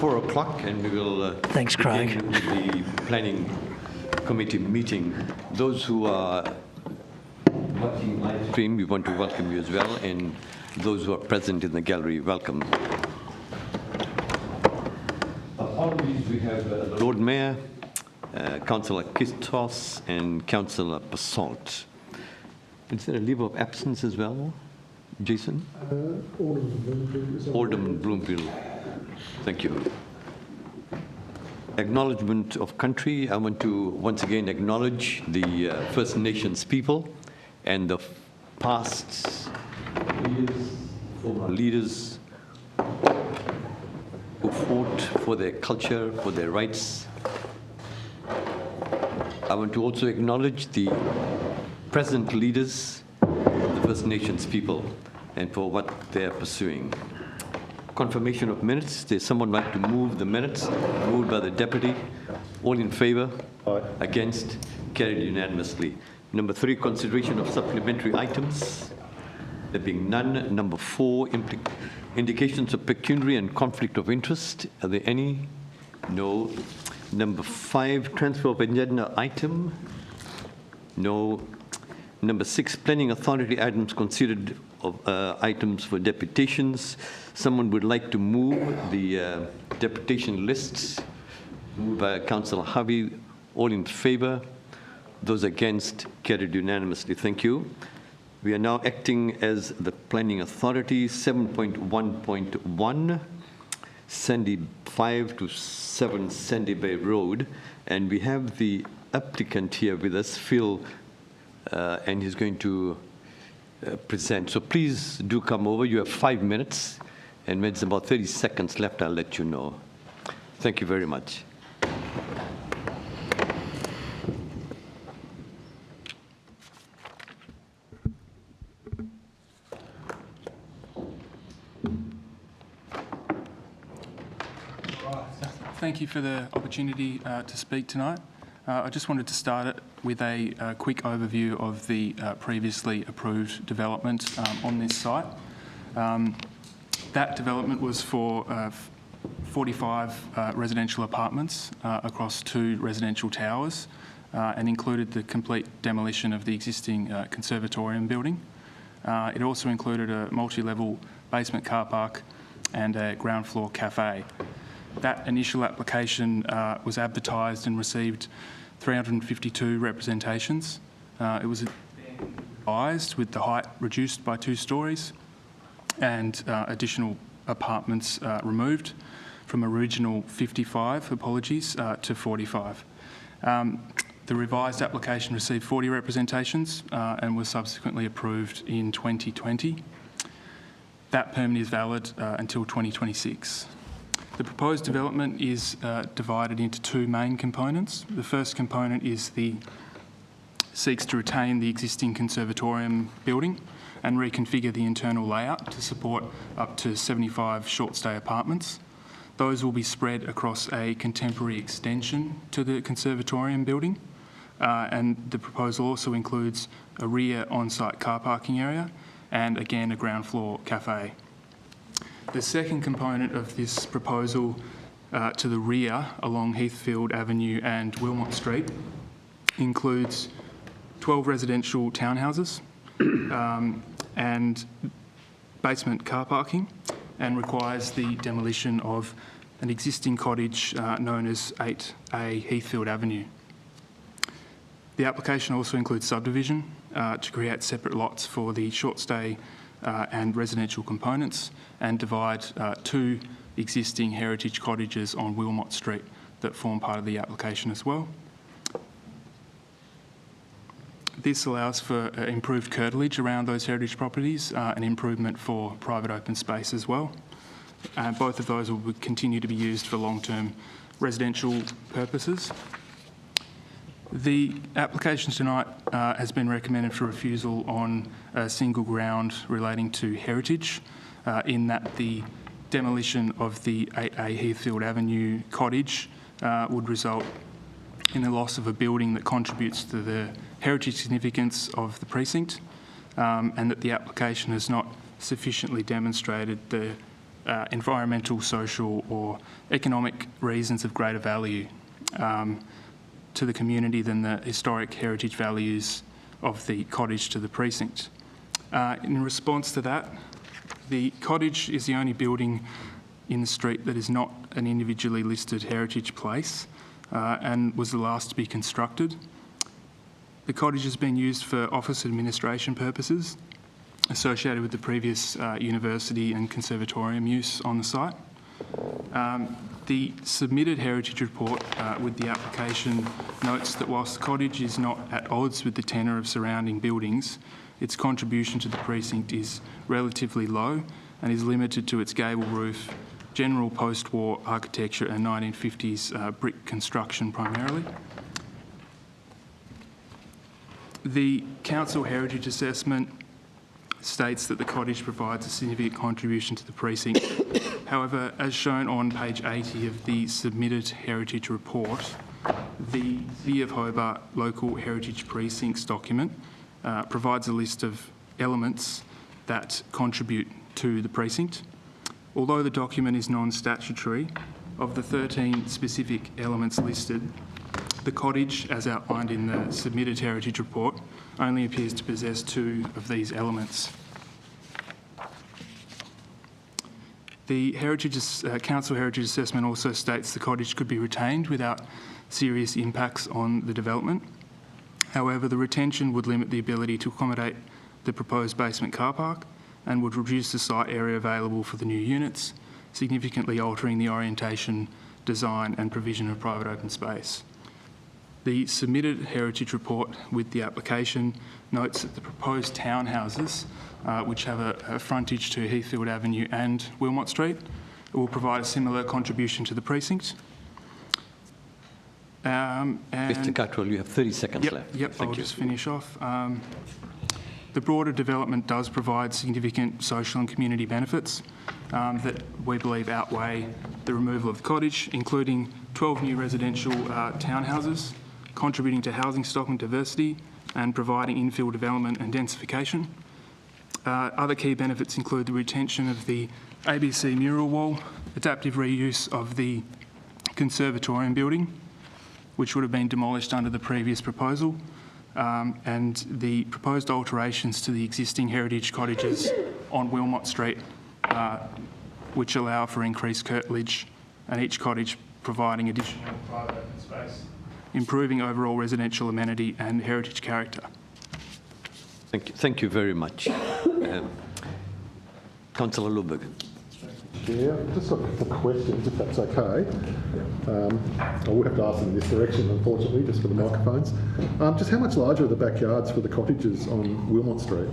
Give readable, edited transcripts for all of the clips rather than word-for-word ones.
4 o'clock, and we will Thanks, Craig. begin with the planning committee meeting. Those who are watching live stream, we want to welcome you as well, and those who are present in the gallery, welcome. Always we have the Lord Mayor, Councillor Kistos, and Councillor Basalt. Is there a leave of absence as well, Jason? Alderman Bloomfield. Thank you. Acknowledgement of country. I want to once again acknowledge the First Nations people and the past leaders who fought for their culture, for their rights. I want to also acknowledge the present leaders of the First Nations people and for what they are pursuing. Confirmation of minutes. Does someone like to move the minutes? Moved by the deputy. All in favor? Aye. Against? Carried unanimously. Number 3, consideration of supplementary items. There being none. Number 4, indications of pecuniary and conflict of interest. Are there any? No. Number 5, transfer of agenda item. No. Number 6, planning authority items considered of items for deputations. Someone would like to move the deputation lists. Moved by Councillor Harvey. All in favor? Those against? Carried unanimously. Thank you. We are now acting as the planning authority. 7.1.1, Sandy 5 to 7 Sandy Bay Road. And we have the applicant here with us, Phil, and he's going to present. So please do come over. You have 5 minutes, and when it's about 30 seconds left, I'll let you know. Thank you very much. Thank you for the opportunity to speak tonight. I just wanted to start it with a quick overview of the previously approved development on this site. That development was for 45 residential apartments across 2 residential towers and included the complete demolition of the existing conservatorium building. It also included a multi-level basement car park and a ground floor cafe. That initial application was advertised and received 352 representations. It was advised with the height reduced by 2 stories and additional apartments removed from original 55, to 45. The revised application received 40 representations and was subsequently approved in 2020. That permit is valid until 2026. The proposed development is divided into 2 main components. The first component seeks to retain the existing conservatorium building and reconfigure the internal layout to support up to 75 short-stay apartments. Those will be spread across a contemporary extension to the conservatorium building, and the proposal also includes a rear on-site car parking area and, again, a ground floor cafe. The second component of this proposal to the rear along Heathfield Avenue and Wilmot Street includes 12 residential townhouses and basement car parking, and requires the demolition of an existing cottage known as 8A Heathfield Avenue. The application also includes subdivision to create separate lots for the short stay and residential components, and divide 2 existing heritage cottages on Wilmot Street that form part of the application as well. This allows for improved curtilage around those heritage properties, and improvement for private open space as well. Both of those will continue to be used for long-term residential purposes. The application tonight has been recommended for refusal on a single ground relating to heritage, in that the demolition of the 8A Heathfield Avenue cottage would result in the loss of a building that contributes to the heritage significance of the precinct, and that the application has not sufficiently demonstrated the environmental, social or economic reasons of greater value to the community than the historic heritage values of the cottage to the precinct. In response to that, the cottage is the only building in the street that is not an individually listed heritage place and was the last to be constructed. The cottage has been used for office administration purposes associated with the previous university and conservatorium use on the site. The submitted heritage report with the application notes that whilst the cottage is not at odds with the tenor of surrounding buildings, its contribution to the precinct is relatively low and is limited to its gable roof, general post-war architecture and 1950s brick construction primarily. The Council Heritage Assessment states that the cottage provides a significant contribution to the precinct. However, as shown on page 80 of the submitted heritage report, the City of Hobart Local Heritage Precincts document provides a list of elements that contribute to the precinct. Although the document is non-statutory, of the 13 specific elements listed, the cottage, as outlined in the submitted heritage report, only appears to possess 2 of these elements. The Council Heritage Assessment also states the cottage could be retained without serious impacts on the development. However, the retention would limit the ability to accommodate the proposed basement car park and would reduce the site area available for the new units, significantly altering the orientation, design and provision of private open space. The submitted heritage report with the application notes that the proposed townhouses, which have a frontage to Heathfield Avenue and Wilmot Street, will provide a similar contribution to the precinct. Mr. Cottrell, you have 30 seconds left. Yep, Thank I'll you. just finish off. The broader development does provide significant social and community benefits that we believe outweigh the removal of the cottage, including 12 new residential townhouses, contributing to housing stock and diversity and providing infill development and densification. Other key benefits include the retention of the ABC mural wall, adaptive reuse of the conservatorium building, which would have been demolished under the previous proposal, and the proposed alterations to the existing heritage cottages on Wilmot Street, which allow for increased curtilage, and each cottage providing additional private open space, improving overall residential amenity and heritage character. Thank you very much. Councillor Luberg. Chair, just got a couple of questions, if that's okay. I would have to ask them in this direction, unfortunately, just for the microphones. Just how much larger are the backyards for the cottages on Wilmot Street?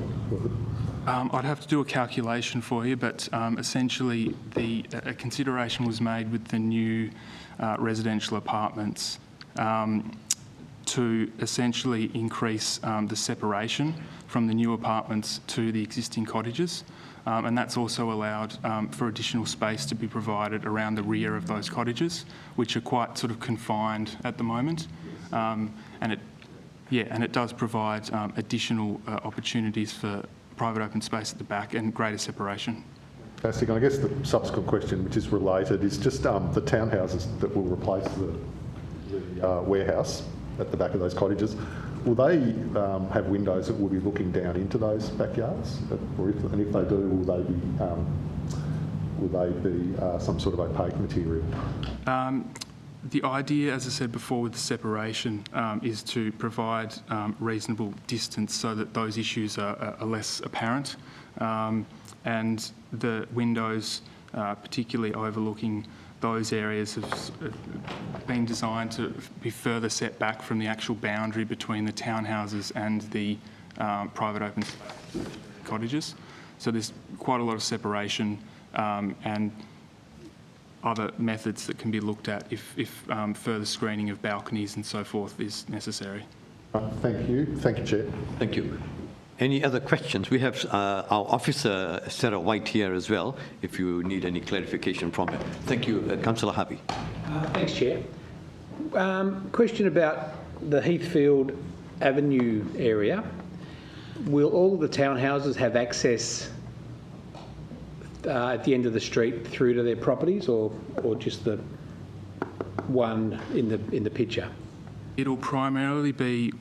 I'd have to do a calculation for you, but essentially a consideration was made with the new residential apartments to essentially increase the separation from the new apartments to the existing cottages. And that's also allowed for additional space to be provided around the rear of those cottages, which are quite sort of confined at the moment. And it does provide additional opportunities for private open space at the back and greater separation. Fantastic. And I guess the subsequent question, which is related, is just the townhouses that will replace the warehouse at the back of those cottages. Will they have windows that will be looking down into those backyards? Or if they do, will they be some sort of opaque material? The idea, as I said before, with the separation is to provide reasonable distance so that those issues are less apparent. And the windows, particularly overlooking those areas, have been designed to be further set back from the actual boundary between the townhouses and the private open space cottages. So there's quite a lot of separation and other methods that can be looked at if further screening of balconies and so forth is necessary. Thank you. Thank you, Chair. Thank you. Any other questions? We have our officer, Sarah White, here as well, if you need any clarification from her. Thank you. Councillor Harvey. Thanks, Chair. Question about the Heathfield Avenue area. Will all of the townhouses have access at the end of the street through to their properties, or just the one in the picture? It'll primarily be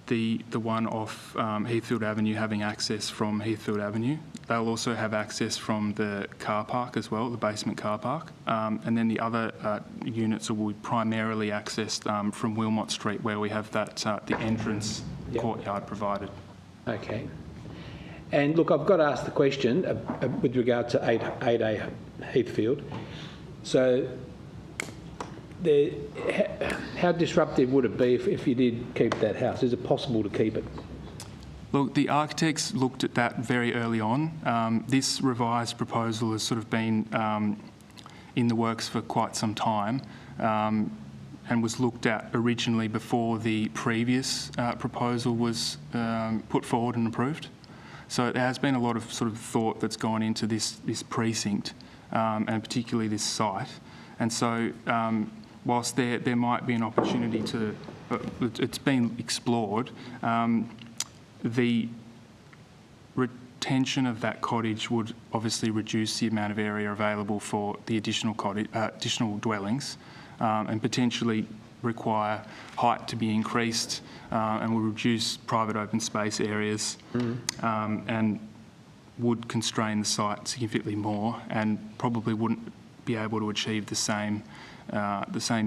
the one off Heathfield Avenue having access from Heathfield Avenue. They'll also have access from the car park as well, the basement car park. And then the other units will be primarily accessed from Wilmot Street, where we have that the entrance courtyard provided. Okay. And look, I've got to ask the question with regard to 8A Heathfield. So how disruptive would it be if you did keep that house? Is it possible to keep it? Look, the architects looked at that very early on. This revised proposal has sort of been in the works for quite some time and was looked at originally before the previous proposal was put forward and approved. So there has been a lot of sort of thought that's gone into this precinct and particularly this site. And so whilst there might be an opportunity to, it's been explored, the retention of that cottage would obviously reduce the amount of area available for the additional dwellings and potentially require height to be increased and will reduce private open space areas and would constrain the site significantly more and probably wouldn't be able to achieve the same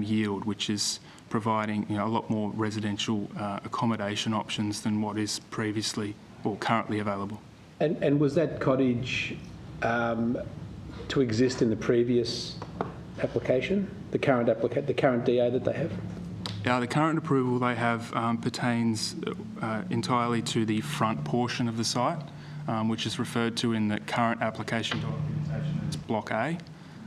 yield, which is providing a lot more residential accommodation options than what is previously or currently available. And was that cottage to exist in the previous application, the current DA that they have? The current approval they have pertains entirely to the front portion of the site, which is referred to in the current application documentation as Block A.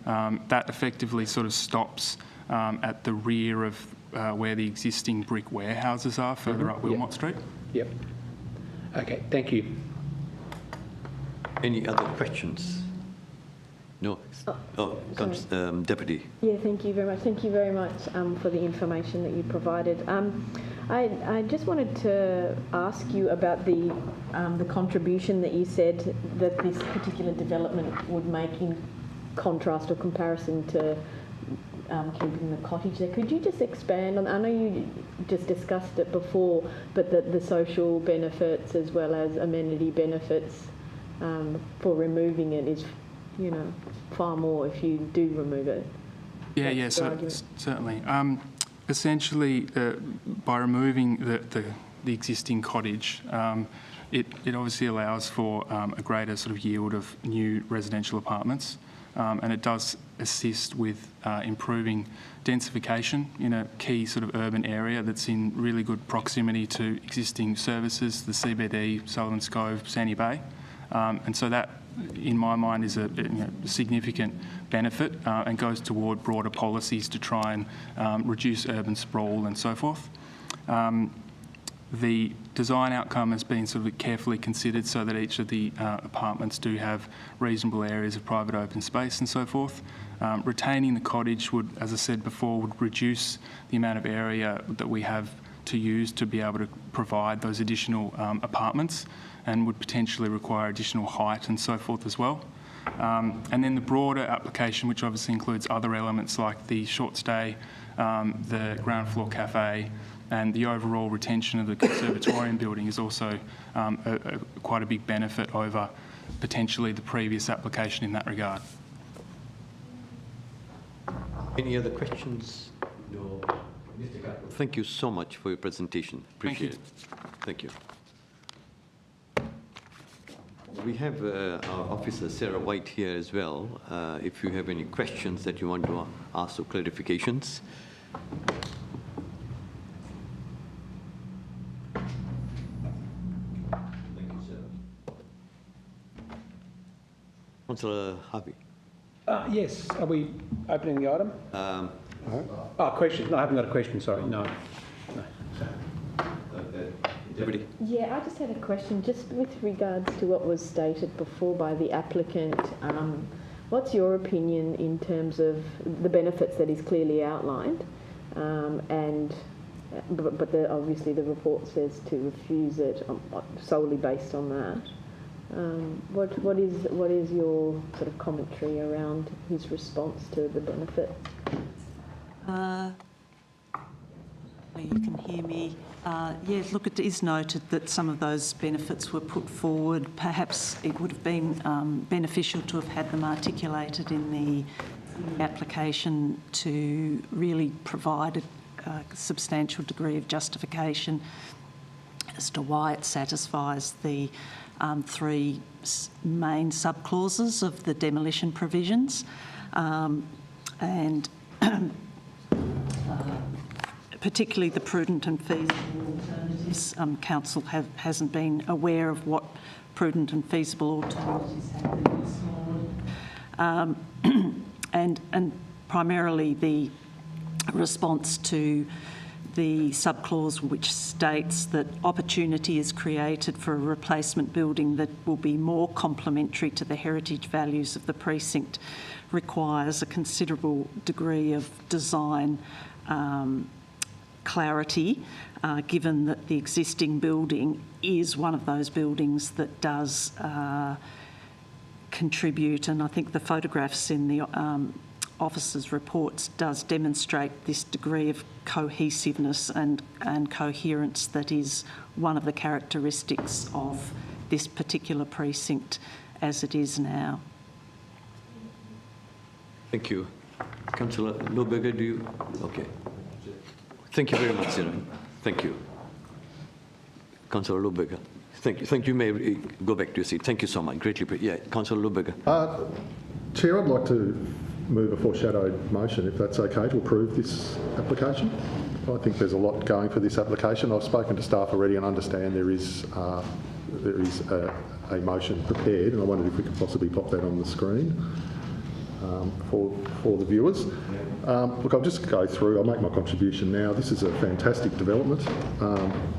That effectively sort of stops at the rear of where the existing brick warehouses are, further up Wilmot Street. Yep. Okay, thank you. Any other questions? No. Deputy. Yeah, thank you very much. Thank you very much for the information that you provided. I just wanted to ask you about the contribution that you said that this particular development would make in contrast or comparison to keeping the cottage there. Could you just expand on, I know you just discussed it before, but the social benefits as well as amenity benefits for removing it is, far more if you do remove it. Yeah, certainly. Essentially, by removing the existing cottage, it obviously allows for a greater sort of yield of new residential apartments, and it does assist with improving densification in a key sort of urban area that's in really good proximity to existing services, the CBD, Sullivan's Cove, Sandy Bay. And so that, in my mind, is a significant benefit and goes toward broader policies to try and reduce urban sprawl and so forth. The design outcome has been sort of carefully considered so that each of the apartments do have reasonable areas of private open space and so forth. Retaining the cottage would, as I said before, would reduce the amount of area that we have to use to be able to provide those additional apartments, and would potentially require additional height and so forth as well. And then the broader application, which obviously includes other elements like the short stay, the ground floor cafe, and the overall retention of the conservatorium building is also quite a big benefit over potentially the previous application in that regard. Any other questions? No. Mr. Gatto, thank you so much for your presentation. Appreciate it. Thank you. We have our officer, Sarah White, here as well. If you have any questions that you want to ask or clarifications. Thank you, Sarah. Councillor Harvey. Yes, are we opening the item? Questions. No, I haven't got a question, sorry. No. Deputy. Yeah, I just had a question just with regards to what was stated before by the applicant. What's your opinion in terms of the benefits that is clearly outlined, but obviously the report says to refuse it solely based on that. What is your sort of commentary around his response to the benefit? You can hear me. Yes, look, it is noted that some of those benefits were put forward. Perhaps it would have been beneficial to have had them articulated in the application to really provide a substantial degree of justification as to why it satisfies the three main subclauses of the demolition provisions. And particularly the prudent and feasible alternatives. Council hasn't been aware of what prudent and feasible alternatives have been explored. And primarily the response to the subclause which states that opportunity is created for a replacement building that will be more complementary to the heritage values of the precinct requires a considerable degree of design clarity, given that the existing building is one of those buildings that does contribute, and I think the photographs in the officers' reports does demonstrate this degree of cohesiveness and coherence that is one of the characteristics of this particular precinct as it is now. Thank you. Councillor Lohberger, do you? Okay. Thank you very much, Siren. Thank you. Councillor Lohberger. Thank you. Thank you. You may go back to your seat. Thank you so much. Greatly appreciated. Yeah, Councillor Lohberger. Chair, I'd like to move a foreshadowed motion, if that's okay, to approve this application. I think there's a lot going for this application. I've spoken to staff already and understand there is a motion prepared, and I wondered if we could possibly pop that on the screen for the viewers. Look, I'll just go through. I'll make my contribution now. This is a fantastic development.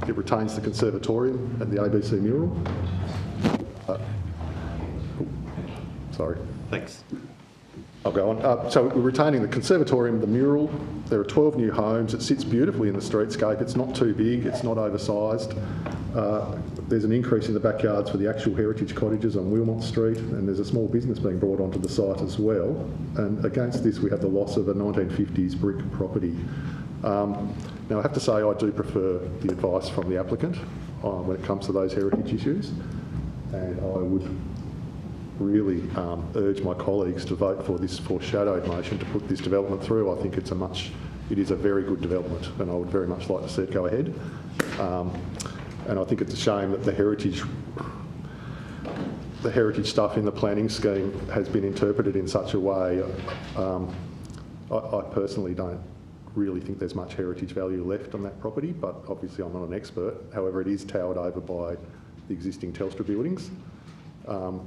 It retains the conservatorium and the ABC mural. Sorry. Thanks. I'll go on. So we're retaining the conservatorium, the mural. There are 12 new homes. It sits beautifully in the streetscape. It's not too big. It's not oversized. There's an increase in the backyards for the actual heritage cottages on Wilmot Street, and there's a small business being brought onto the site as well. And against this, we have the loss of a 1950s brick property. Now, I have to say I do prefer the advice from the applicant when it comes to those heritage issues, and I would really urge my colleagues to vote for this foreshadowed motion to put this development through. I think it is a very good development, and I would very much like to see it go ahead. And I think it's a shame that the heritage stuff in the planning scheme has been interpreted in such a way. I personally don't really think there's much heritage value left on that property, but obviously I'm not an expert. However, it is towered over by the existing Telstra buildings.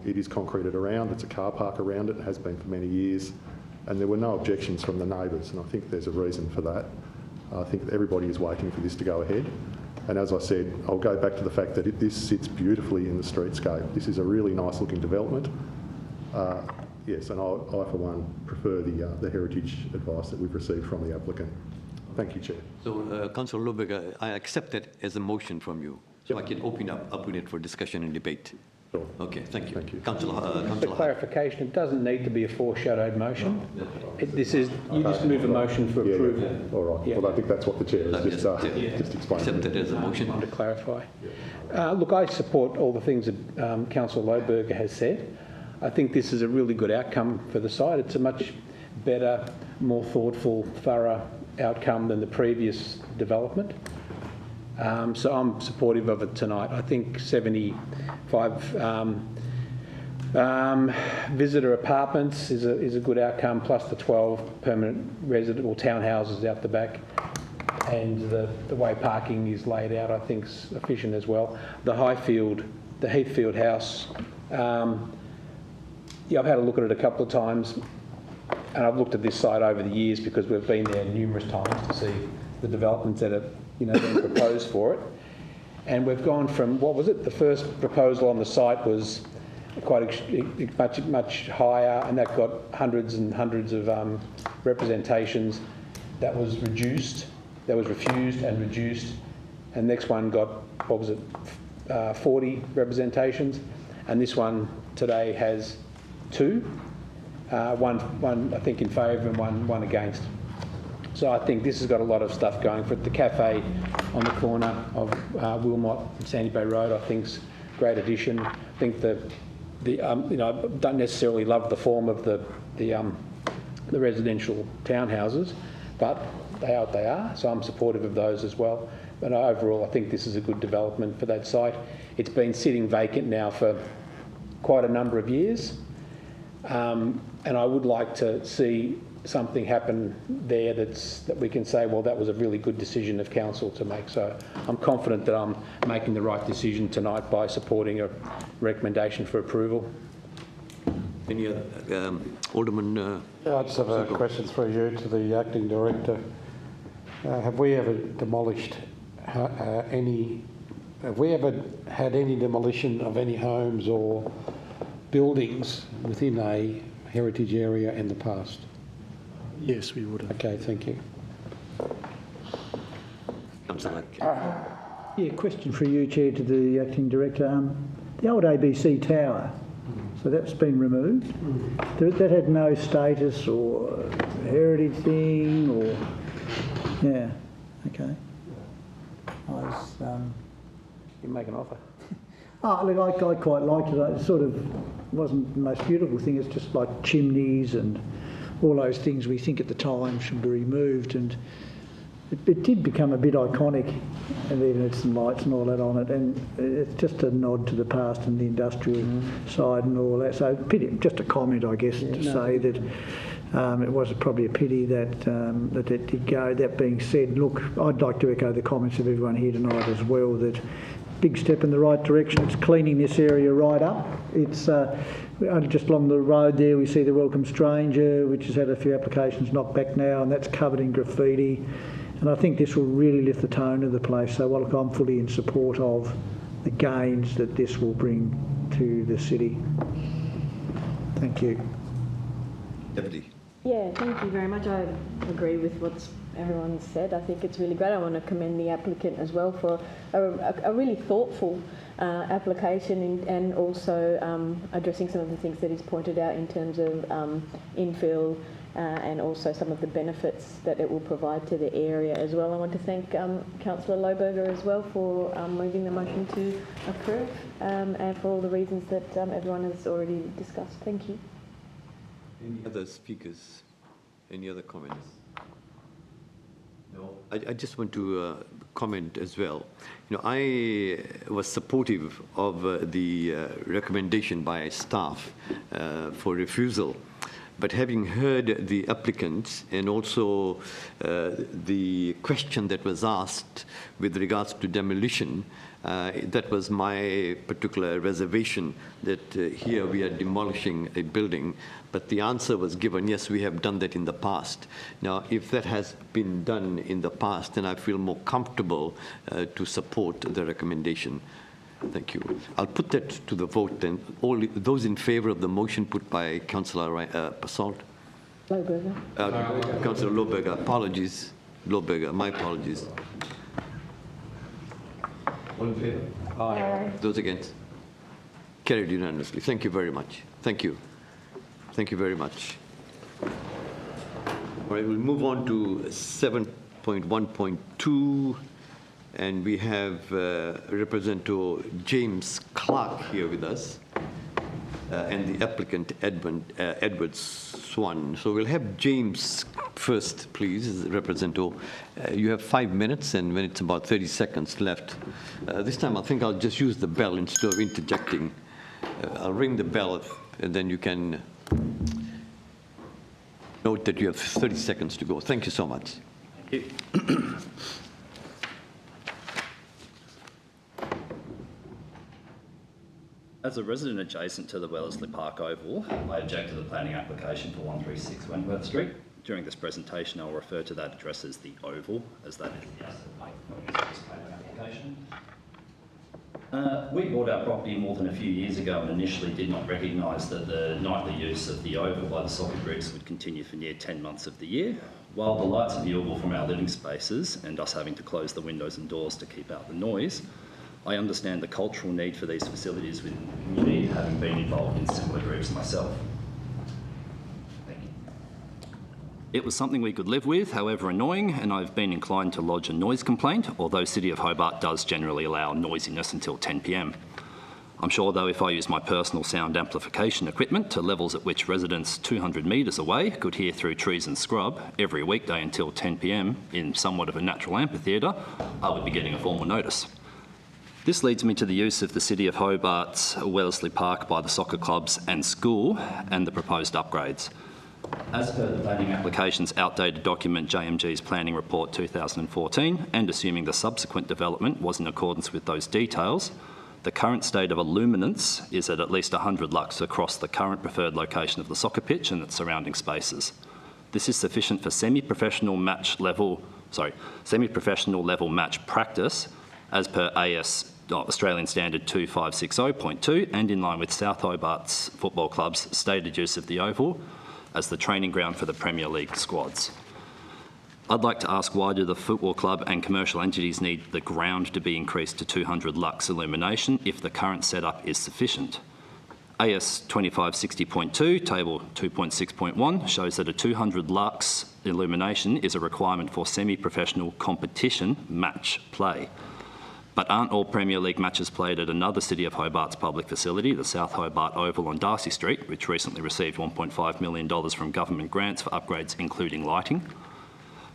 It is concreted around, it's a car park around it, has been for many years, and there were no objections from the neighbours, and I think there's a reason for that. I think everybody is waiting for this to go ahead. And as I said, I'll go back to the fact that this sits beautifully in the streetscape. This is a really nice looking development. Yes, and I for one prefer the heritage advice that we've received from the applicant. Thank you, Chair. So, Councillor Lohberger, I accept that as a motion from you, so I can open it for discussion and debate. Sure. Okay, thank you. Thank you. For clarification, it doesn't need to be a foreshadowed motion. This is, you just move a motion for approval. Yeah. All right. Yeah. Well, I think that's what the Chair has just explained. Accept it as a motion. To clarify. Look, I support all the things that Councillor Lohberger has said. I think this is a really good outcome for the site. It's a much better, more thoughtful, thorough outcome than the previous development. So I'm supportive of it tonight. I think 75 visitor apartments is a good outcome, plus the 12 permanent resident or townhouses out the back. And the way parking is laid out, I think, is efficient as well. The Heathfield house, yeah, I've had a look at it a couple of times, and I've looked at this site over the years because we've been there numerous times to see the developments that are being proposed for it. And we've gone from, what was it? The first proposal on the site was much higher, and that got hundreds and hundreds of representations. That was reduced, that was refused and reduced. And the next one got, what was it, 40 representations. and this one today has 2, one I think in favour and one against. So I think this has got a lot of stuff going for it. The cafe on the corner of Wilmot and Sandy Bay Road, I think's a great addition. I think the you know, I don't necessarily love the form of the residential townhouses, but they are what they are. So I'm supportive of those as well. But overall, I think this is a good development for that site. It's been sitting vacant now for quite a number of years, and I would like to see something happen there that we can say, well, that was a really good decision of council to make. So I'm confident that I'm making the right decision tonight by supporting a recommendation for approval. Any other, Alderman? I just have a question through you to the acting director. Have we ever demolished any? Have we ever had any demolition of any homes or buildings within a heritage area in the past? Yes, we would have. Okay, thank you. Councillor. Yeah, question for you, Chair, to the Acting Director. The old ABC Tower, so that's been removed. That had no status or heritage thing or... Yeah, okay. I was... You make an offer. Oh, look, I quite liked it. It sort of wasn't the most beautiful thing. It's just like chimneys and all those things we think at the time should be removed, and it did become a bit iconic, and even had some lights and all that on it, and it's just a nod to the past and the industrial side and all that. So just a comment, I guess, say that it was probably a pity that that it did go. That being said, look, I'd like to echo the comments of everyone here tonight as well, that big step in the right direction. It's cleaning this area right up. It's just along the road there we see the Welcome Stranger, which has had a few applications knocked back now, and that's covered in graffiti. And I think this will really lift the tone of the place. So look, I'm fully in support of the gains that this will bring to the city. Thank you. Deputy. Yeah, thank you very much. I agree with what everyone's said. I think it's really great. I want to commend the applicant as well for a really thoughtful application and also addressing some of the things that he's pointed out in terms of infill and also some of the benefits that it will provide to the area as well. I want to thank Councillor Lohberger as well for moving the motion to approve and for all the reasons that everyone has already discussed. Thank you. Any other speakers? Any other comments? No. I just want to comment as well. You know, I was supportive of the recommendation by staff for refusal. But having heard the applicants and also the question that was asked with regards to demolition, that was my particular reservation, that here we are demolishing a building. But the answer was given, yes, we have done that in the past. Now, if that has been done in the past, then I feel more comfortable to support the recommendation. Thank you. I'll put that to the vote then. All those in favour of the motion put by Councillor Passault? Lohberger. Councillor Lohberger, apologies. Lohberger, my apologies. All in favour? Aye. Those against? Carried unanimously. Thank you very much. Thank you. Thank you very much. All right, we'll move on to 7.1.2. And we have Representative James Clark here with us and the applicant Edward Swan. So we'll have James first, please, as Representative. You have 5 minutes, and when it's about 30 seconds left. This time I think I'll just use the bell instead of interjecting. I'll ring the bell, and then you can note that you have 30 seconds to go. Thank you so much. Thank you. As a resident adjacent to the Wellesley Park Oval, I object to the planning application for 136 Wentworth Street. During this presentation, I'll refer to that address as the Oval, as that is the asset main focus of this planning application. We bought our property more than a few years ago and initially did not recognise that the nightly use of the Oval by the soccer groups would continue for near 10 months of the year, while the lights are viewable from our living spaces and us having to close the windows and doors to keep out the noise. I understand the cultural need for these facilities within the community, having been involved in similar groups myself. Thank you. It was something we could live with, however annoying, and I've been inclined to lodge a noise complaint, although City of Hobart does generally allow noisiness until 10 p.m. I'm sure, though, if I use my personal sound amplification equipment to levels at which residents 200 metres away could hear through trees and scrub every weekday until 10 p.m. in somewhat of a natural amphitheatre, I would be getting a formal notice. This leads me to the use of the City of Hobart's Wellesley Park by the soccer clubs and school and the proposed upgrades. As per the planning application's outdated document JMG's Planning Report 2014, and assuming the subsequent development was in accordance with those details, the current state of illuminance is at least 100 lux across the current preferred location of the soccer pitch and its surrounding spaces. This is sufficient for semi-professional level match practice as per Australian Standard 2560.2 and in line with South Hobart's Football Club's stated use of the Oval as the training ground for the Premier League squads. I'd like to ask, why do the football club and commercial entities need the ground to be increased to 200 lux illumination if the current setup is sufficient? AS 2560.2, table 2.6.1, shows that a 200 lux illumination is a requirement for semi-professional competition match play. But aren't all Premier League matches played at another City of Hobart's public facility, the South Hobart Oval on Darcy Street, which recently received $1.5 million from government grants for upgrades including lighting?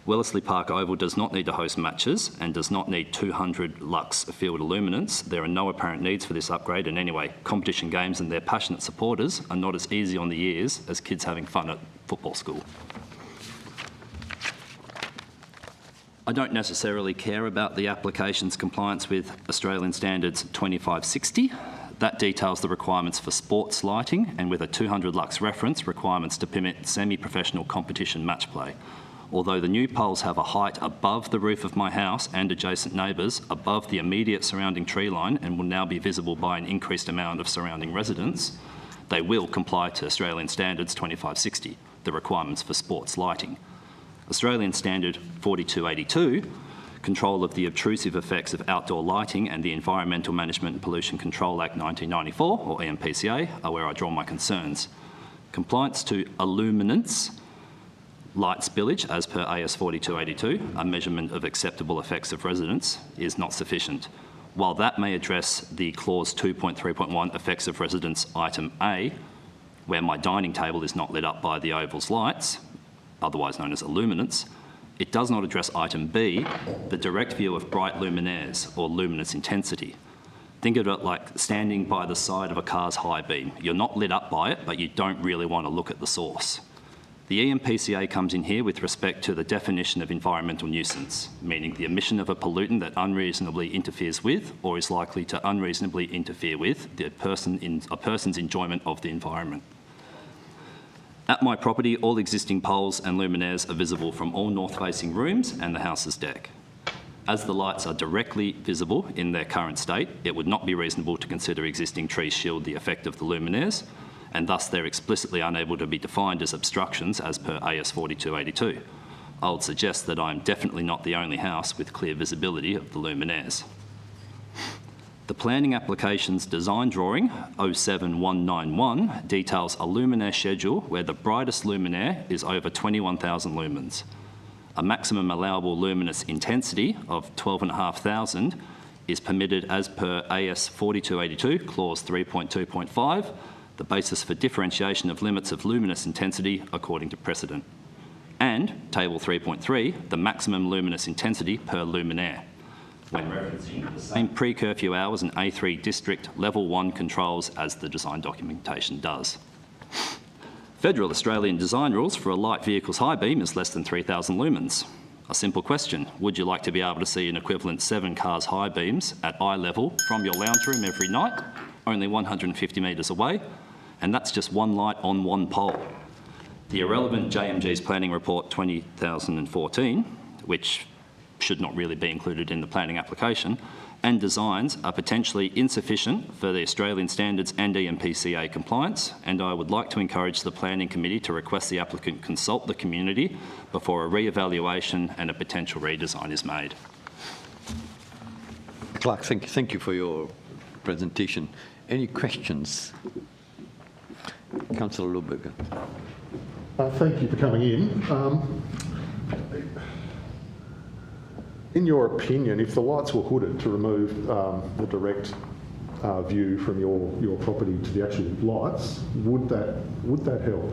Wellesley Park Oval does not need to host matches and does not need 200 lux field illuminance. There are no apparent needs for this upgrade, and anyway, competition games and their passionate supporters are not as easy on the ears as kids having fun at football school. I don't necessarily care about the application's compliance with Australian Standards 2560. That details the requirements for sports lighting and with a 200 lux reference, requirements to permit semi-professional competition match play. Although the new poles have a height above the roof of my house and adjacent neighbours, above the immediate surrounding tree line, and will now be visible by an increased amount of surrounding residents, they will comply to Australian Standards 2560, the requirements for sports lighting. Australian Standard 4282, control of the obtrusive effects of outdoor lighting, and the Environmental Management and Pollution Control Act 1994, or EMPCA, are where I draw my concerns. Compliance to illuminance, light spillage, as per AS 4282, a measurement of acceptable effects of residents, is not sufficient. While that may address the clause 2.3.1 effects of residents item A, where my dining table is not lit up by the Oval's lights, otherwise known as illuminance, it does not address item B, the direct view of bright luminaires or luminous intensity. Think of it like standing by the side of a car's high beam. You're not lit up by it, but you don't really want to look at the source. The EMPCA comes in here with respect to the definition of environmental nuisance, meaning the emission of a pollutant that unreasonably interferes with or is likely to unreasonably interfere with a person's enjoyment of the environment. At my property, all existing poles and luminaires are visible from all north-facing rooms and the house's deck. As the lights are directly visible in their current state, it would not be reasonable to consider existing trees shield the effect of the luminaires, and thus they're explicitly unable to be defined as obstructions as per AS 4282. I would suggest that I'm definitely not the only house with clear visibility of the luminaires. The planning application's design drawing 07191 details a luminaire schedule where the brightest luminaire is over 21,000 lumens. A maximum allowable luminous intensity of 12,500 is permitted as per AS 4282 clause 3.2.5, the basis for differentiation of limits of luminous intensity according to precedent. And table 3.3, the maximum luminous intensity per luminaire, when referencing the same pre-curfew hours and A3 district level 1 controls as the design documentation does. Federal Australian design rules for a light vehicle's high beam is less than 3,000 lumens. A simple question, would you like to be able to see an equivalent 7 cars high beams at eye level from your lounge room every night, only 150 metres away, and that's just one light on one pole? The irrelevant JMG's Planning Report 2014, which should not really be included in the planning application, and designs are potentially insufficient for the Australian Standards and EMPCA compliance, and I would like to encourage the Planning Committee to request the applicant consult the community before a re-evaluation and a potential redesign is made. Mr. Clark, thank you for your presentation. Any questions? Councillor Lohberger. Thank you for coming in. In your opinion, if the lights were hooded to remove the direct view from your property to the actual lights, would that help?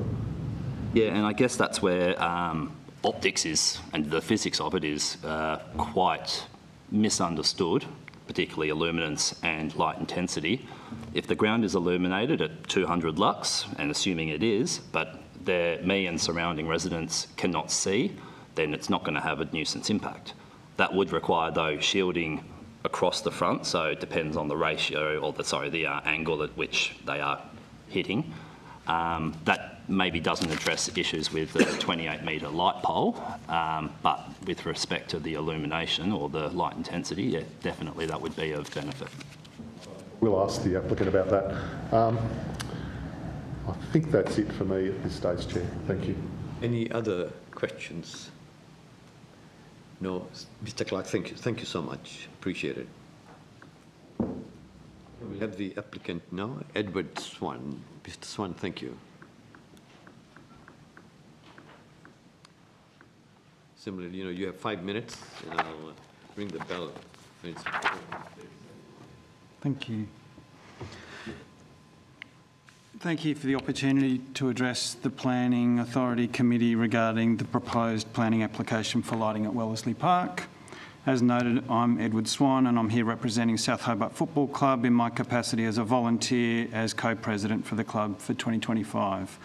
Yeah, and I guess that's where optics is, and the physics of it is quite misunderstood, particularly illuminance and light intensity. If the ground is illuminated at 200 lux, and assuming it is, but me and surrounding residents cannot see, then it's not going to have a nuisance impact. That would require, though, shielding across the front, so it depends on the ratio or the angle at which they are hitting. That maybe doesn't address issues with the 28-metre light pole, but with respect to the illumination or the light intensity, yeah, definitely that would be of benefit. We'll ask the applicant about that. I think that's it for me at this stage, Chair. Thank you. Any other questions? No. Mr. Clark, thank you so much. Appreciate it. We have the applicant now, Edward Swan. Mr. Swan, thank you. Similarly, you have 5 minutes, and I'll ring the bell. Thank you. Thank you for the opportunity to address the Planning Authority Committee regarding the proposed planning application for lighting at Wellesley Park. As noted, I'm Edward Swan and I'm here representing South Hobart Football Club in my capacity as a volunteer as co-president for the club for 2025.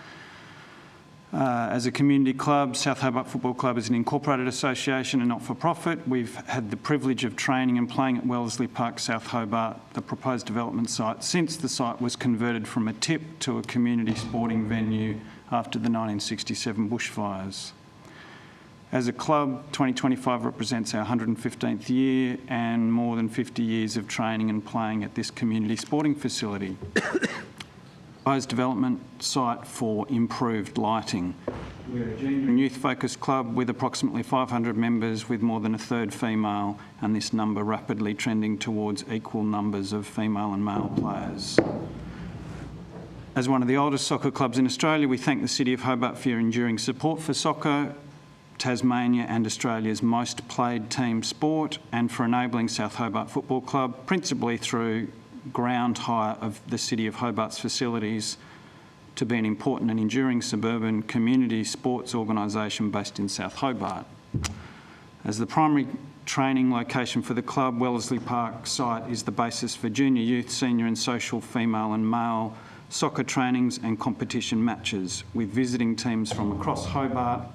As a community club, South Hobart Football Club is an incorporated association and not-for-profit. We've had the privilege of training and playing at Wellesley Park, South Hobart, the proposed development site, since the site was converted from a tip to a community sporting venue after the 1967 bushfires. As a club, 2025 represents our 115th year and more than 50 years of training and playing at this community sporting facility. Proposed development site for improved lighting. We're a gender and youth-focused club with approximately 500 members, with more than a third female, and this number rapidly trending towards equal numbers of female and male players. As one of the oldest soccer clubs in Australia, we thank the City of Hobart for your enduring support for soccer, Tasmania and Australia's most played team sport, and for enabling South Hobart Football Club, principally through ground hire of the City of Hobart's facilities, to be an important and enduring suburban community sports organisation based in South Hobart. As the primary training location for the club, Wellesley Park site is the basis for junior, youth, senior and social female and male soccer trainings and competition matches, with visiting teams from across Hobart,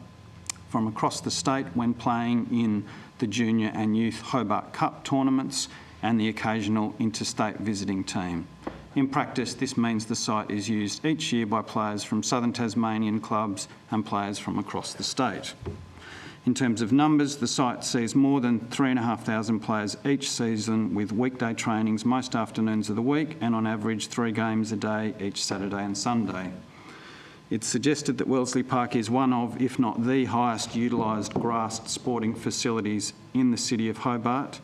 from across the state when playing in the Junior and Youth Hobart Cup tournaments and the occasional interstate visiting team. In practice, this means the site is used each year by players from southern Tasmanian clubs and players from across the state. In terms of numbers, the site sees more than 3,500 players each season, with weekday trainings most afternoons of the week and on average 3 games a day each Saturday and Sunday. It's suggested that Wellesley Park is one of, if not the highest utilised grassed sporting facilities in the City of Hobart,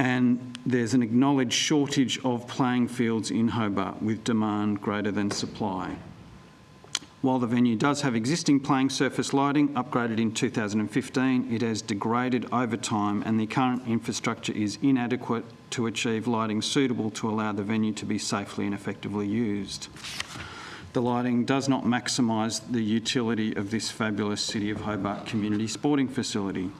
and there's an acknowledged shortage of playing fields in Hobart, with demand greater than supply. While the venue does have existing playing surface lighting, upgraded in 2015, it has degraded over time and the current infrastructure is inadequate to achieve lighting suitable to allow the venue to be safely and effectively used. The lighting does not maximise the utility of this fabulous City of Hobart community sporting facility.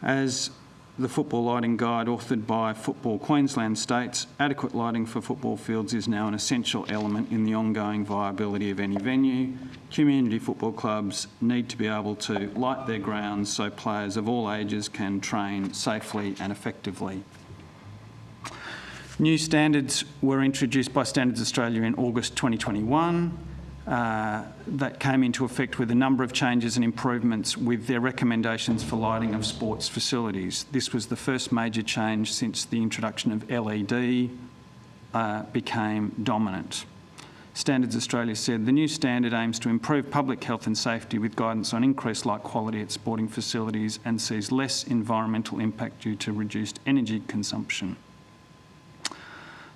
As the Football Lighting Guide, authored by Football Queensland, states, adequate lighting for football fields is now an essential element in the ongoing viability of any venue. Community football clubs need to be able to light their grounds so players of all ages can train safely and effectively. New standards were introduced by Standards Australia in August 2021. That came into effect with a number of changes and improvements with their recommendations for lighting of sports facilities. This was the first major change since the introduction of LED became dominant. Standards Australia said, the new standard aims to improve public health and safety with guidance on increased light quality at sporting facilities and sees less environmental impact due to reduced energy consumption.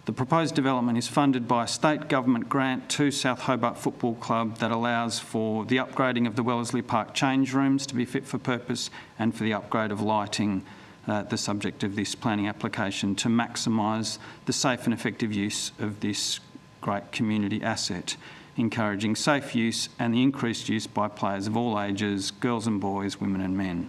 The proposed development is funded by a state government grant to South Hobart Football Club that allows for the upgrading of the Wellesley Park change rooms to be fit for purpose and for the upgrade of lighting, the subject of this planning application, to maximise the safe and effective use of this great community asset, encouraging safe use and the increased use by players of all ages, girls and boys, women and men.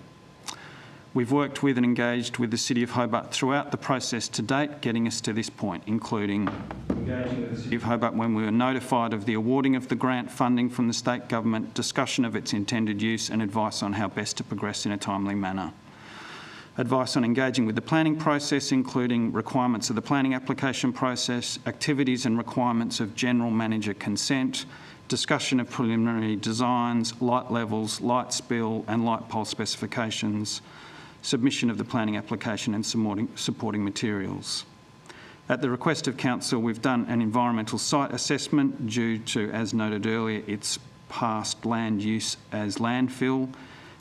We've worked with and engaged with the City of Hobart throughout the process to date, getting us to this point, including engaging with the City of Hobart when we were notified of the awarding of the grant funding from the state government, discussion of its intended use and advice on how best to progress in a timely manner. Advice on engaging with the planning process, including requirements of the planning application process, activities and requirements of general manager consent, discussion of preliminary designs, light levels, light spill and light pole specifications, submission of the planning application and supporting materials. At the request of Council, we've done an environmental site assessment due to, as noted earlier, its past land use as landfill,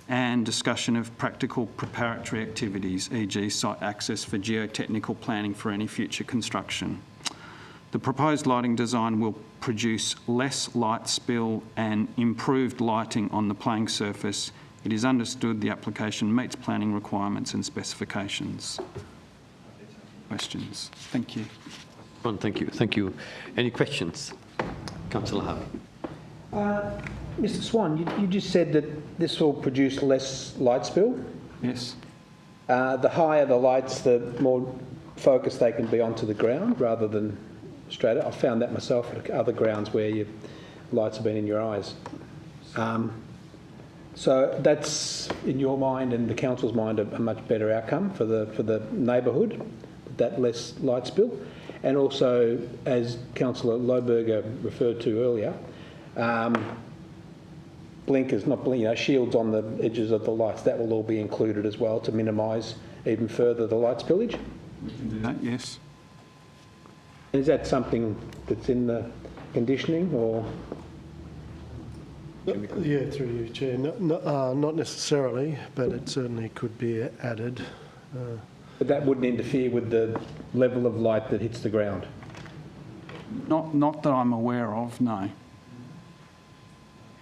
and discussion of practical preparatory activities, e.g. site access for geotechnical planning for any future construction. The proposed lighting design will produce less light spill and improved lighting on the playing surface. It is understood the application meets planning requirements and specifications. Questions? Thank you. Ron, thank you. Thank you. Any questions? Councillor Harvey. Mr Swan, you just said that this will produce less light spill. Yes. The higher the lights, the more focused they can be onto the ground rather than straight up. I found that myself at other grounds where your lights have been in your eyes. So that's, in your mind and the council's mind, a much better outcome for the neighbourhood, that less light spill. And also, as Councillor Lohberger referred to earlier, blinkers, shields on the edges of the lights, that will all be included as well to minimise even further the light spillage. We can do that, yes. Is that something that's in the conditioning or? Yeah, through you, Chair. Not necessarily, but it certainly could be added. But that wouldn't interfere with the level of light that hits the ground? Not that I'm aware of, no.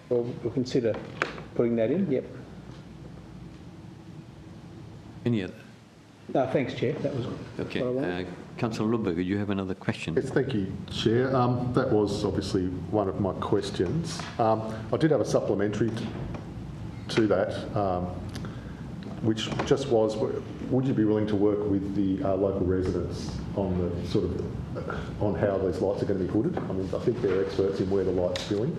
We'll consider putting that in, yep. Any other? No, thanks, Chair. That was Okay. what I wanted. Councillor Lohberger, do you have another question? Yes, thank you, Chair. That was obviously one of my questions. I did have a supplementary to that, which just was, would you be willing to work with the local residents on the sort of, on how these lights are going to be hooded? I mean, I think they're experts in where the light's spilling.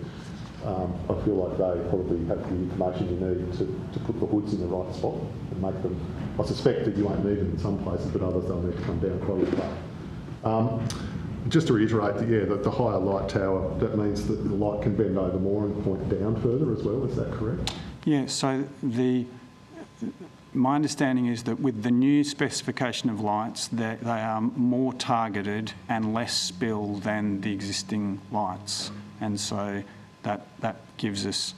I feel like they probably have the information you need to put the hoods in the right spot and make them. I suspect that you won't need them in some places, but others they'll need to come down quite a bit. Just to reiterate, that the higher light tower, that means that the light can bend over more and point down further as well. Is that correct? Yeah. So my understanding is that with the new specification of lights, they are more targeted and less spill than the existing lights, and so that gives us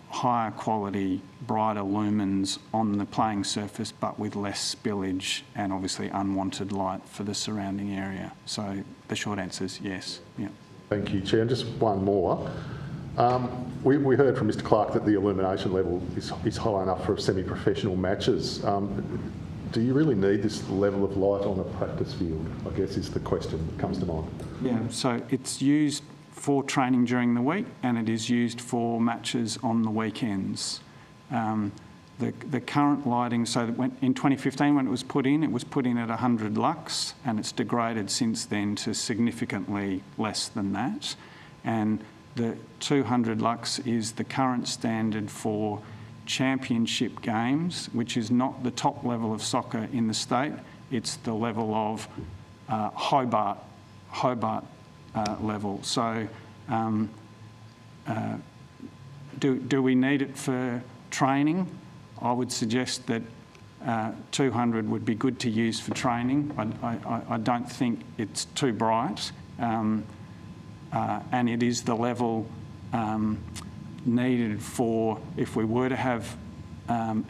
higher quality, brighter lumens on the playing surface, but with less spillage and obviously unwanted light for the surrounding area. So the short answer is yes. Yeah. Thank you, Chair. And just one more. We heard from Mr Clark that the illumination level is high enough for semi-professional matches. Do you really need this level of light on a practice field, I guess is the question that comes to mind. Yeah, so it's used for training during the week and it is used for matches on the weekends. The current lighting, so that in 2015 when it was put in at 100 lux and it's degraded since then to significantly less than that. And the 200 lux is the current standard for championship games, which is not the top level of soccer in the state, it's the level of Hobart level. So do we need it for training? I would suggest that 200 would be good to use for training. I don't think it's too bright and it is the level needed for, if we were to have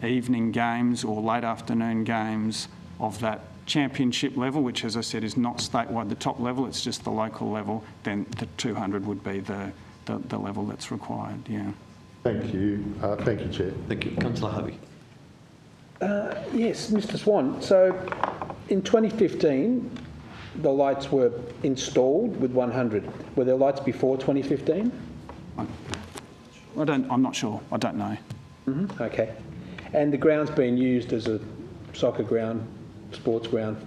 evening games or late afternoon games of that championship level, which, as I said, is not statewide the top level, it's just the local level, then the 200 would be the level that's required, yeah. Thank you. Thank you, Chair. Thank you. Councillor Harvey. Yes, Mr Swan. So in 2015, the lights were installed with 100. Were there lights before 2015? I'm not sure. I don't know. Mm-hmm. Okay. And the ground's been used as a soccer ground, sports ground,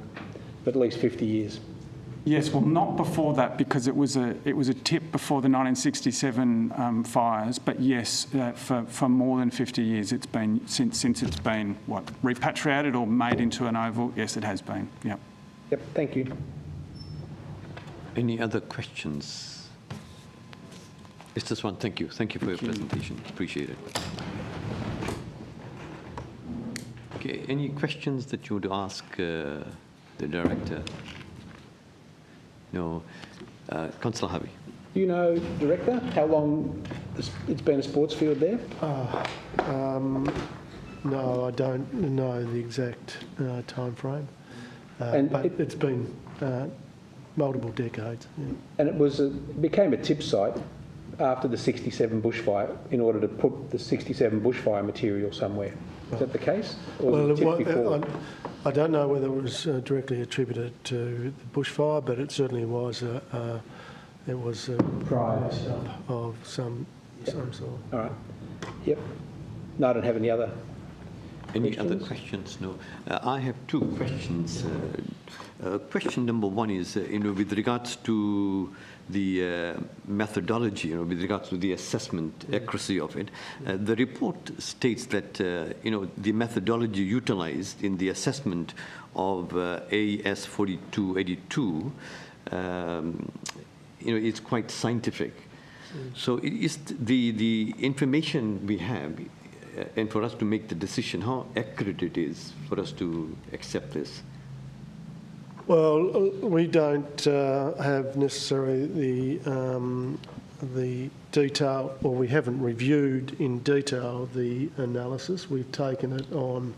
for at least 50 years? Yes, well, not before that, because it was a tip before the 1967 fires. But yes, for more than 50 years, it's been since it's been repatriated or made into an oval. Yes, it has been. Yep. Yep. Thank you. Any other questions? Mr. Swan, thank you. Thank you for your presentation. Appreciate it. Okay. Any questions that you would ask the director? No. Councillor Harvey. Do you know, Director, how long it's been a sports field there? No, I don't know the exact time frame, but it's been multiple decades. Yeah. And it became a tip site after the 67 bushfire in order to put the 67 bushfire material somewhere. Is that the case? Or was it a tip before? I don't know whether it was directly attributed to the bushfire, but it certainly was a prior of some sort. All right. Yep. No, I don't have any other. Any other questions? No. I have two questions. Question number one is, with regards to the methodology, with regards to the assessment accuracy of it. The report states that, the methodology utilized in the assessment of AS 4282, is quite scientific. So is the information we have, and for us to make the decision, how accurate it is for us to accept this? Well, we don't have necessarily the detail, or we haven't reviewed in detail the analysis. We've taken it on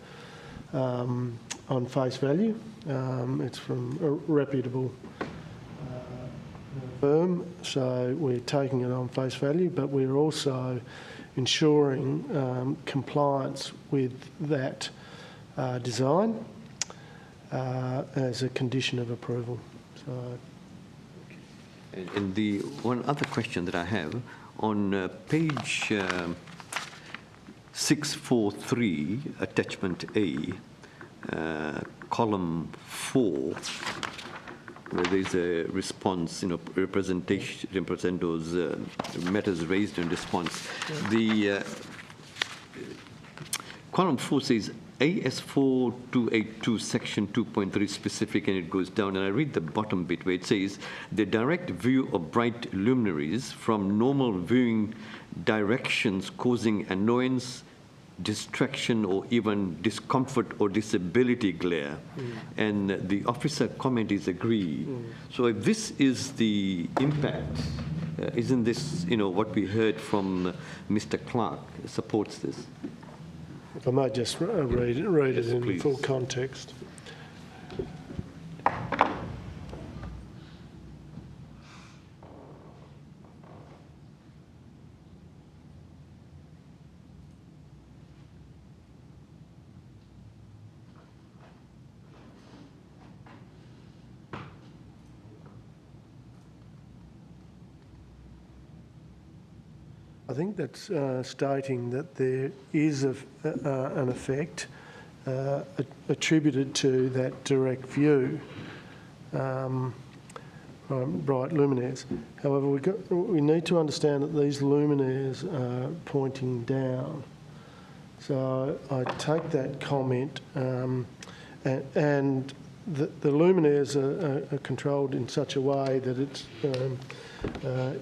face value. It's from a reputable firm, so we're taking it on face value, but we're also ensuring compliance with that design as a condition of approval. So, and the one other question that I have, on page 643, attachment A, column 4, where there's a response, represent those matters raised in response. The column 4 says AS 4282 section 2.3 specific, and it goes down, and I read the bottom bit where it says the direct view of bright luminaries from normal viewing directions causing annoyance, distraction, or even discomfort or disability glare. And the officer comment is agree. So if this is the impact, isn't this, what we heard from Mr. Clark supports this? If I might just read it in please. full context. I think that's stating that there is an effect attributed to that direct view from bright luminaires. However, we need to understand that these luminaires are pointing down. So I take that comment, and the luminaires are controlled in such a way that it's,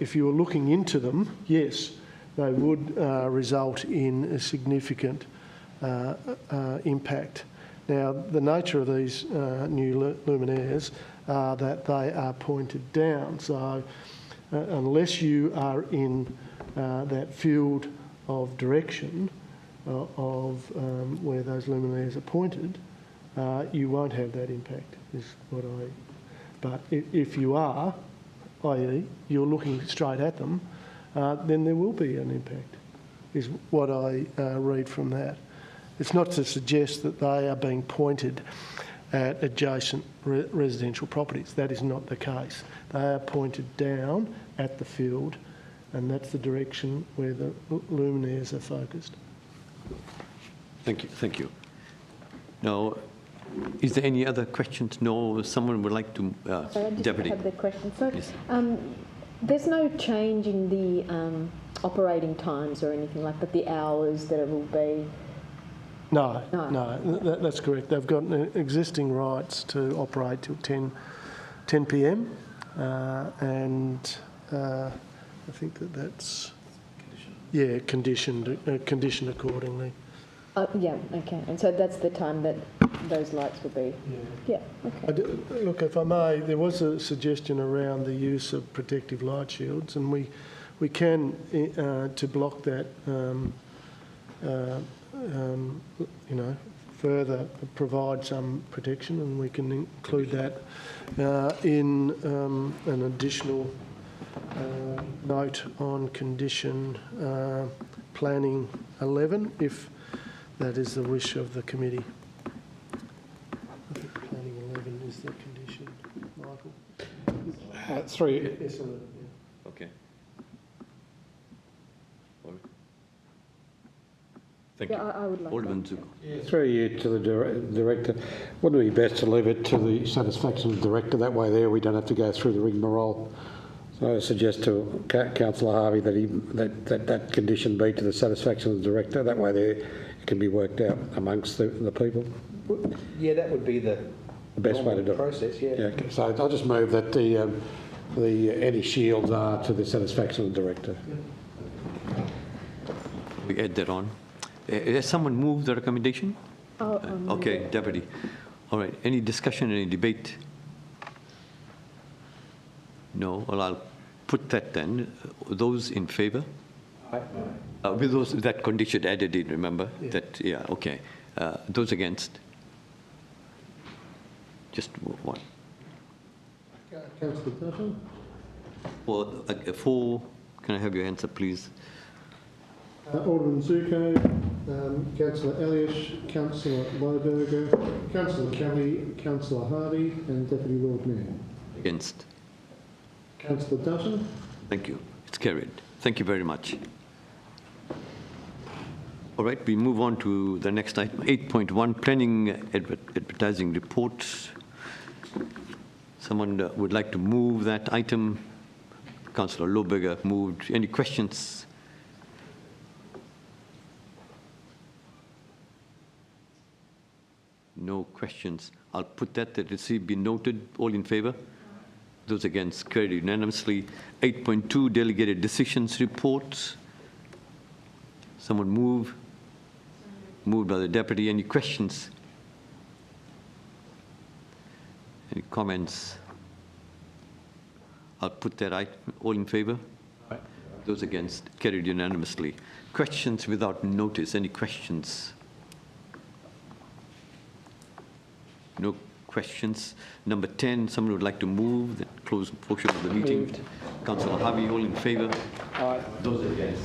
if you were looking into them, yes, they would result in a significant impact. Now, the nature of these new luminaires are that they are pointed down. So unless you are in that field of direction of where those luminaires are pointed, you won't have that impact, is what I... But if you are, i.e. you're looking straight at them, then there will be an impact, is what I read from that. It's not to suggest that they are being pointed at adjacent residential properties. That is not the case. They are pointed down at the field, and that's the direction where the luminaires are focused. Thank you. Thank you. Now, is there any other questions? No, someone would like to, Sorry, I just Deputy. have the question. So, Yes. there's no change in the operating times or anything like that, the hours that it will be? No, No. that's correct. They've got existing rights to operate till 10 p.m. And I think that's conditioned accordingly. Yeah, okay. And so that's the time that those lights will be? Yeah, okay. Look, if I may, there was a suggestion around the use of protective light shields, and we can, to block that, further provide some protection, and we can include that in an additional note on condition planning 11, if that is the wish of the committee. I think planning 11 is the condition, Michael. 3. Yes, Okay. Thank Yeah, you. I would like Alderman that. Zuko. Through you to the director. Wouldn't it be best to leave it to the satisfaction of the director? That way there we don't have to go through the rigmarole. So I suggest to Councillor Harvey that that condition be to the satisfaction of the director. That way there it can be worked out amongst the people. Yeah, that would be the best way to do it. Process, yeah. Yeah, okay. So I'll just move that any shields are to the satisfaction of the director. We add that on. Has someone moved the recommendation? Okay, yeah. Deputy. All right, any discussion, any debate? No, well, I'll put that then. Those in favour? With that condition added in, remember? Yeah. Okay. Those against? Just one. Councillor Dutton. For, can I have your answer, please? Alderman Zuko, Councillor Elliott, Councillor Lohberger, Councillor Kelly, Councillor Hardy, and Deputy Lord Mayor. Against? Councillor Dutton. Thank you. It's carried. Thank you very much. All right, we move on to the next item, 8.1, planning advertising report. Someone would like to move that item. Councillor Lohberger moved. Any questions? No questions. I'll put that receipt be noted. All in favour? Those against? Carried unanimously. 8.2, delegated decisions reports. Someone move? Moved by the deputy. Any questions? Any comments? I'll put that item. All in favour? Those against? Carried unanimously. Questions without notice. Any questions? No questions. Number 10, someone would like to move the closed portion of the meeting. Moved. Councillor Harvey, all in favour? Aye. Those against?